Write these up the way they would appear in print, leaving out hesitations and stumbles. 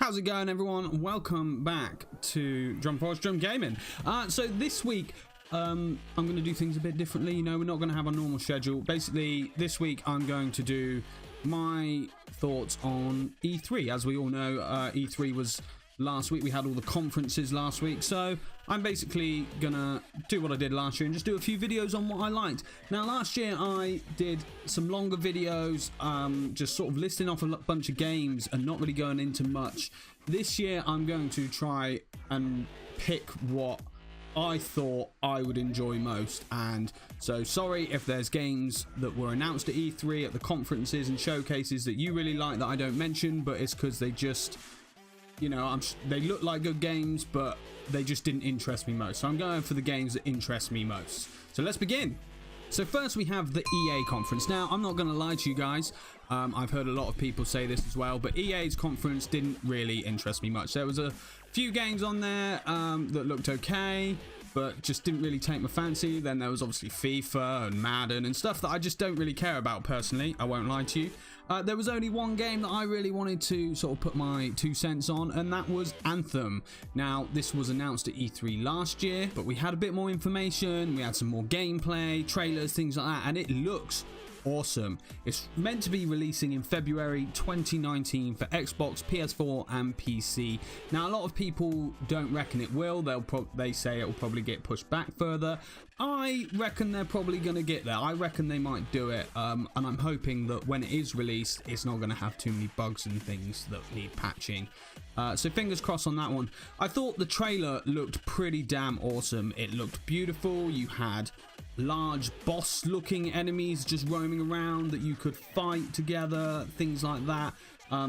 How's it going, everyone? Welcome back to Drum Forest Drum Gaming. So this week I'm going to do things a bit differently. You know, we're not going to have a normal schedule. Basically, this week I'm going to do my thoughts on E3. As we all know, E3 was last week. We had all the conferences last week, so I'm basically gonna do what I did last year and just do a few videos on what I liked. Now, last year I did some longer videos, just sort of listing off a bunch of games and not really going into much. This year I'm going to try and pick what I thought I would enjoy most, and so sorry if there's games that were announced at E3 at the conferences and showcases that you really like that I don't mention, but it's because they just, you know, they look like good games, but they just didn't interest me most. So I'm going for the games that interest me most. So let's begin. So first we have the EA conference. Now, I'm not going to lie to you guys. I've heard a lot of people say this as well, but EA's conference didn't really interest me much. There was a few games on there that looked okay, but just didn't really take my fancy. Then there was obviously FIFA and Madden and stuff that I just don't really care about personally. I won't lie to you. There was only one game that I really wanted to sort of put my 2 cents on, and that was Anthem. Now, this was announced at E3 last year, but we had a bit more information. We had some more gameplay, trailers, things like that, and it looks awesome. It's meant to be releasing in February 2019 for Xbox, PS4 and PC. Now, a lot of people don't reckon it will. They say it will probably get pushed back further. I reckon they're probably going to get there. I reckon they might do it, and I'm hoping that when it is released, it's not going to have too many bugs and things that need patching. So fingers crossed on that one. I thought the trailer looked pretty damn awesome. It looked beautiful. You had large boss looking enemies just roaming around that you could fight together, things like that.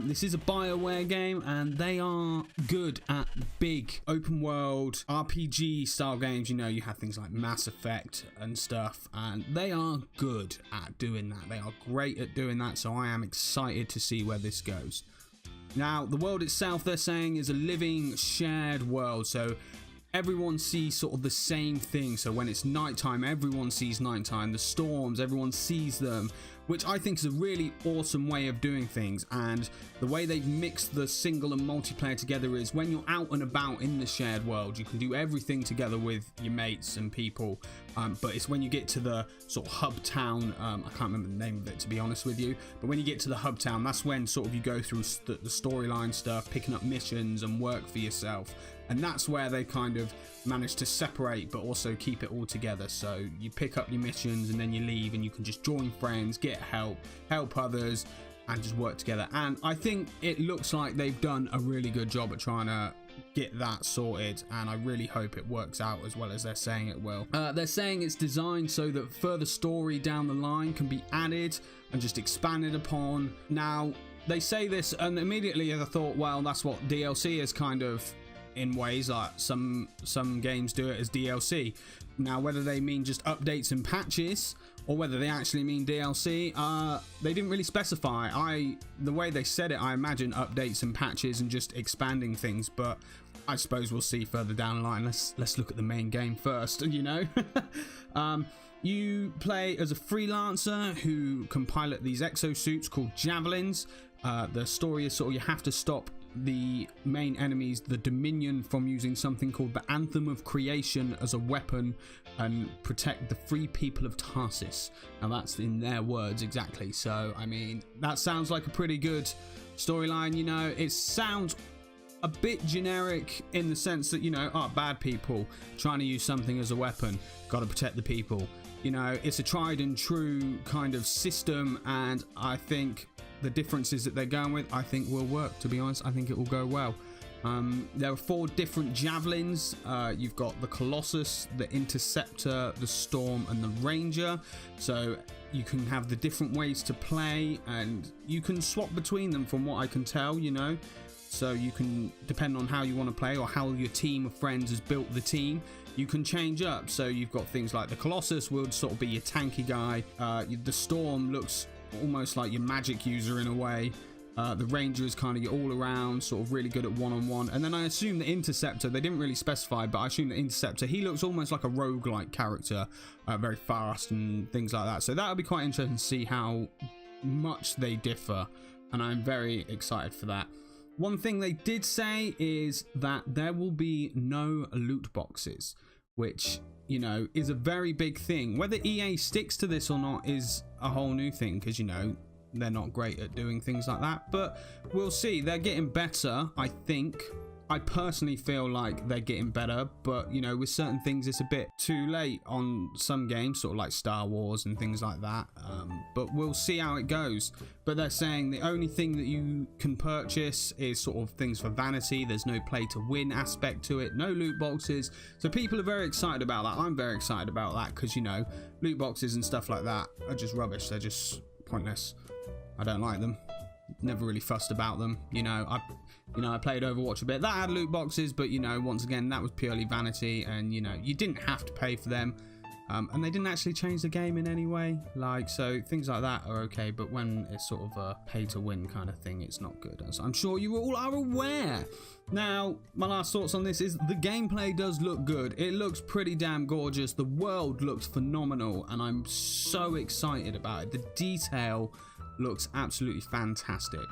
This is a BioWare game, and they are good at big open world RPG style games. You know, you have things like Mass Effect and stuff, and they are good at doing that. They are great at doing that, so I am excited to see where this goes. Now, the world itself, they're saying, is a living shared world, so everyone sees sort of the same thing. So when it's nighttime, everyone sees nighttime. The storms, everyone sees them, which I think is a really awesome way of doing things. And the way they've mixed the single and multiplayer together is when you're out and about in the shared world, you can do everything together with your mates and people. But it's when you get to the sort of hub town, I can't remember the name of it, to be honest with you, but when you get to the hub town, that's when sort of you go through the storyline stuff, picking up missions and work for yourself. And that's where they kind of manage to separate but also keep it all together. So you pick up your missions and then you leave, and you can just join friends, get help others, and just work together. And I think it looks like they've done a really good job at trying to get that sorted, and I really hope it works out as well as they're saying it will. They're saying it's designed so that further story down the line can be added and just expanded upon. Now, they say this, and immediately I thought, well, that's what DLC is kind of, in ways, like some games do it as DLC. Now, whether they mean just updates and patches or whether they actually mean DLC, they didn't really specify. The way they said it, I imagine updates and patches and just expanding things, but I suppose we'll see further down the line. Let's look at the main game first, you know. You play as a freelancer who can pilot these exosuits called javelins. The story is sort of you have to stop the main enemies, the Dominion, from using something called the Anthem of Creation as a weapon and protect the free people of Tarsus. Now, that's in their words exactly. So, I mean, that sounds like a pretty good storyline. You know, it sounds a bit generic in the sense that, you know, bad people trying to use something as a weapon, got to protect the people. You know, it's a tried and true kind of system, and I think the differences that they're going with, I think, will work. To be honest, I think it will go well. There are 4 different javelins. You've got the Colossus, the Interceptor, the Storm, and the Ranger. So you can have the different ways to play, and you can swap between them from what I can tell, you know. So you can, depend on how you want to play or how your team of friends has built the team, you can change up. So you've got things like the Colossus would sort of be your tanky guy. The Storm looks almost like your magic user in a way. The Ranger is kind of your all-around, sort of really good at one-on-one. And then I assume the Interceptor, they didn't really specify, but I assume the Interceptor, he looks almost like a roguelike character, very fast and things like that. So that would be quite interesting to see how much they differ, and I'm very excited for that. One thing they did say is that there will be no loot boxes, which, you know, is a very big thing. Whether EA sticks to this or not is a whole new thing, because, you know, they're not great at doing things like that, but we'll see. They're getting better, I think. I personally feel like they're getting better, but, you know, with certain things it's a bit too late on some games, sort of like Star Wars and things like that, but we'll see how it goes. But they're saying the only thing that you can purchase is sort of things for vanity. There's no play to win aspect to it, no loot boxes, so people are very excited about that. I'm very excited about that, because, you know, loot boxes and stuff like that are just rubbish. They're just pointless. I don't like them. Never really fussed about them. You know, I played Overwatch a bit. That had loot boxes, but, you know, once again, that was purely vanity, and, you know, you didn't have to pay for them, and they didn't actually change the game in any way. Like, so things like that are okay, but when it's sort of a pay to win kind of thing, it's not good, as I'm sure you all are aware. Now, my last thoughts on this is the gameplay does look good. It looks pretty damn gorgeous. The world looks phenomenal, and I'm so excited about it. The detail looks absolutely fantastic,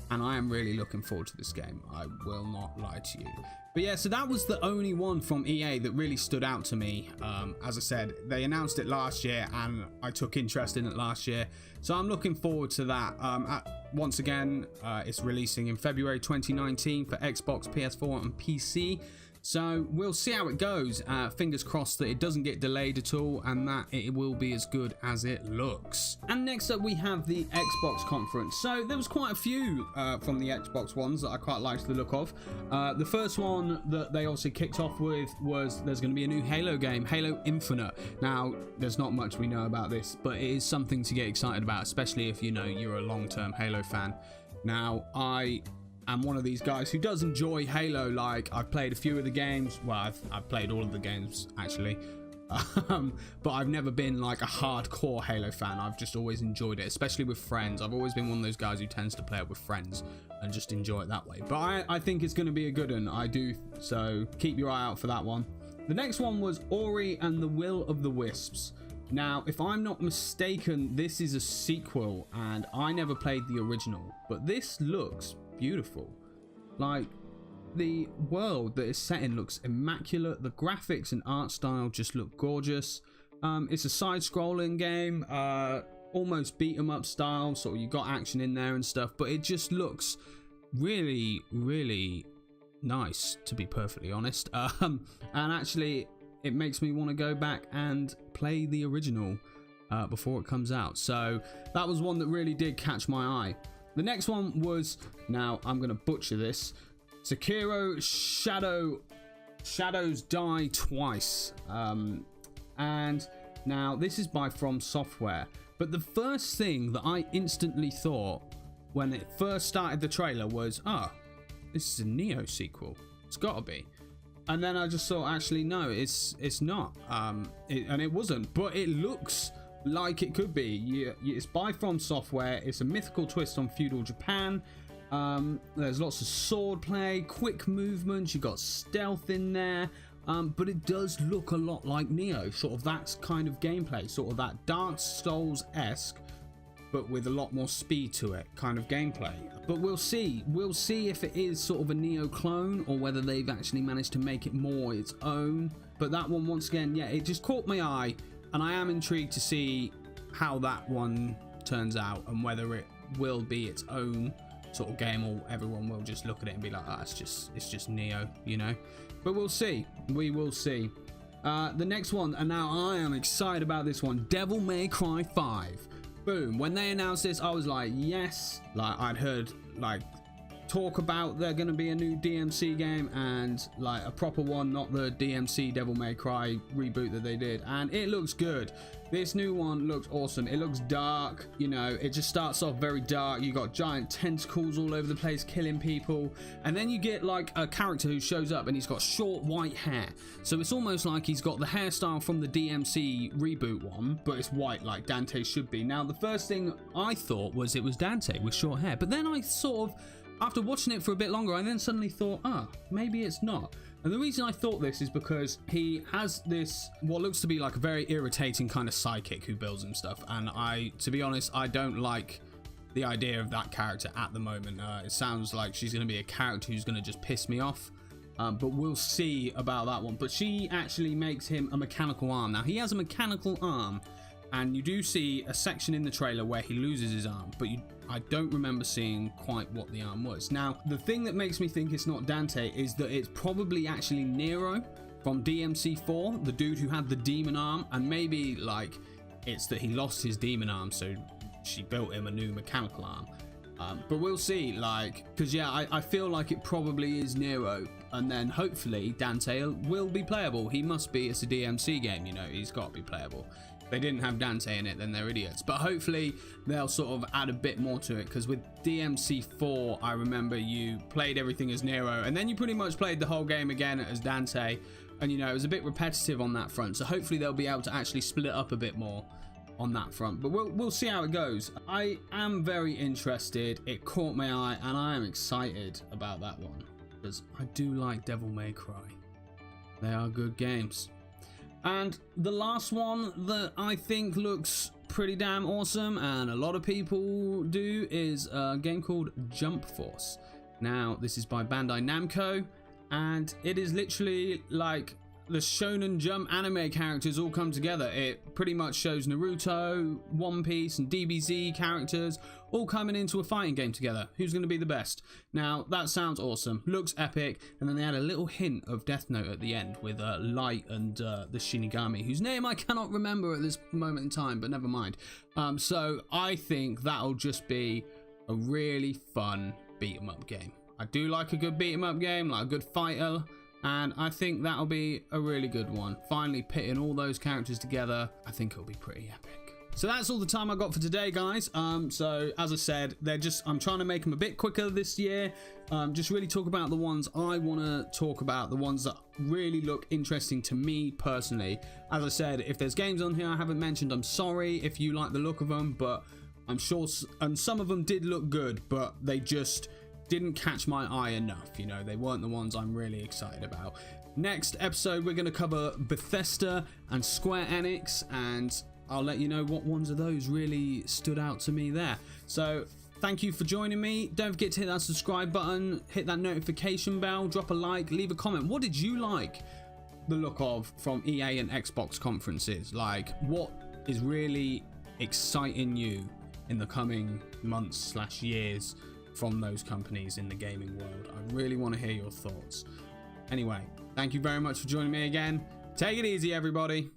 and I am really looking forward to this game. I will not lie to you. But yeah, so that was the only one from EA that really stood out to me. As I said, they announced it last year, and I took interest in it last year, so I'm looking forward to that. Once again, it's releasing in February 2019 for Xbox, PS4 and PC. So we'll see how it goes. Fingers crossed that it doesn't get delayed at all, and that it will be as good as it looks. And next up we have the Xbox conference. So there was quite a few from the Xbox ones that I quite liked the look of. The first one that they obviously kicked off with was there's going to be a new Halo game, Halo Infinite. Now, there's not much we know about this, but it is something to get excited about, especially if, you know, you're a long-term Halo fan. Now, I'm one of these guys who does enjoy Halo. Like, I've played a few of the games. Well, I've played all of the games, actually. But I've never been like a hardcore Halo fan. I've just always enjoyed it, especially with friends. I've always been one of those guys who tends to play it with friends and just enjoy it that way. But I think it's going to be a good one. I do. So keep your eye out for that one. The next one was Ori and the Will of the Wisps. Now, if I'm not mistaken, this is a sequel, and I never played the original, but this looks beautiful. Like, the world that it's set in looks immaculate. The graphics and art style just look gorgeous. It's a side-scrolling game, almost beat-em-up style, so you got action in there and stuff, but it just looks really, really nice, to be perfectly honest. And actually, it makes me want to go back and play the original before it comes out. So that was one that really did catch my eye. The next one was, now I'm going to butcher this, Sekiro Shadows Die Twice. And now this is by From Software. But the first thing that I instantly thought when it first started the trailer was, this is a Neo sequel. It's got to be. And then I just thought, actually, no, it's not. And it wasn't. But it looks like it could be. It's by From Software. It's a mythical twist on feudal Japan. There's lots of sword play, quick movements, you got stealth in there, but it does look a lot like Neo, sort of that kind of gameplay, sort of that Dark Souls-esque, but with a lot more speed to it kind of gameplay. But we'll see if it is sort of a Neo clone, or whether they've actually managed to make it more its own. But that one, once again, yeah, it just caught my eye, and I am intrigued to see how that one turns out, and whether it will be its own sort of game, or everyone will just look at it and be like, it's just Neo, you know. But we'll see. We will see. The next one, and now I am excited about this one, Devil May Cry 5. Boom. When they announced this, I was like, yes. Like, I'd heard like talk about there gonna be a new DMC game, and like a proper one, not the DMC Devil May Cry reboot that they did, and it looks good. This new one looks awesome. It looks dark, you know, it just starts off very dark. You got giant tentacles all over the place killing people, and then you get like a character who shows up and he's got short white hair, so it's almost like he's got the hairstyle from the DMC reboot one, but it's white like Dante should be. Now, the first thing I thought was it was Dante with short hair, but then I sort of, after watching it for a bit longer, I then suddenly thought, maybe it's not. And the reason I thought this is because he has this, what looks to be like a very irritating kind of sidekick who builds him stuff. And to be honest, I don't like the idea of that character at the moment. It sounds like she's going to be a character who's going to just piss me off. But we'll see about that one. But she actually makes him a mechanical arm. Now, he has a mechanical arm, and you do see a section in the trailer where he loses his arm, but I don't remember seeing quite what the arm was. Now, the thing that makes me think it's not Dante is that it's probably actually Nero from DMC4, the dude who had the demon arm, and maybe like it's that he lost his demon arm, so she built him a new mechanical arm. But we'll see, like, because yeah, I feel like it probably is Nero, and then hopefully Dante will be playable. He must be. It's a DMC game, you know, he's got to be playable. If they didn't have Dante in it, then they're idiots. But hopefully they'll sort of add a bit more to it, because with DMC4, I remember you played everything as Nero, and then you pretty much played the whole game again as Dante, and you know, it was a bit repetitive on that front. So hopefully they'll be able to actually split it up a bit more on that front, but we'll see how it goes. I am very interested. It caught my eye, and I am excited about that one because I do like Devil May Cry. They are good games. And the last one that I think looks pretty damn awesome, and a lot of people do, is a game called Jump Force. Now, this is by Bandai Namco, and it is literally like the Shonen Jump anime characters all come together. It pretty much shows Naruto, One Piece, and DBZ characters all coming into a fighting game together. Who's going to be the best? Now, that sounds awesome. Looks epic. And then they had a little hint of Death Note at the end with Light and the Shinigami, whose name I cannot remember at this moment in time, but never mind. So I think that'll just be a really fun beat-em-up game. I do like a good beat-em-up game, like a good fighter, and I think that'll be a really good one. Finally pitting all those characters together, I think it'll be pretty epic. So that's all the time I got for today, guys. So as I said, I'm trying to make them a bit quicker this year. Just really talk about the ones I want to talk about, the ones that really look interesting to me personally. As I said, if there's games on here I haven't mentioned, I'm sorry if you like the look of them, but I'm sure, and some of them did look good, but they just didn't catch my eye enough. You know, they weren't the ones I'm really excited about. Next episode, we're going to cover Bethesda and Square Enix, and I'll let you know what ones of those really stood out to me there. So thank you for joining me. Don't forget to hit that subscribe button, hit that notification bell, drop a like, leave a comment. What did you like the look of from EA and Xbox conferences? Like, what is really exciting you in the coming months/years from those companies in the gaming world? I really want to hear your thoughts. Anyway, thank you very much for joining me again. Take it easy, everybody.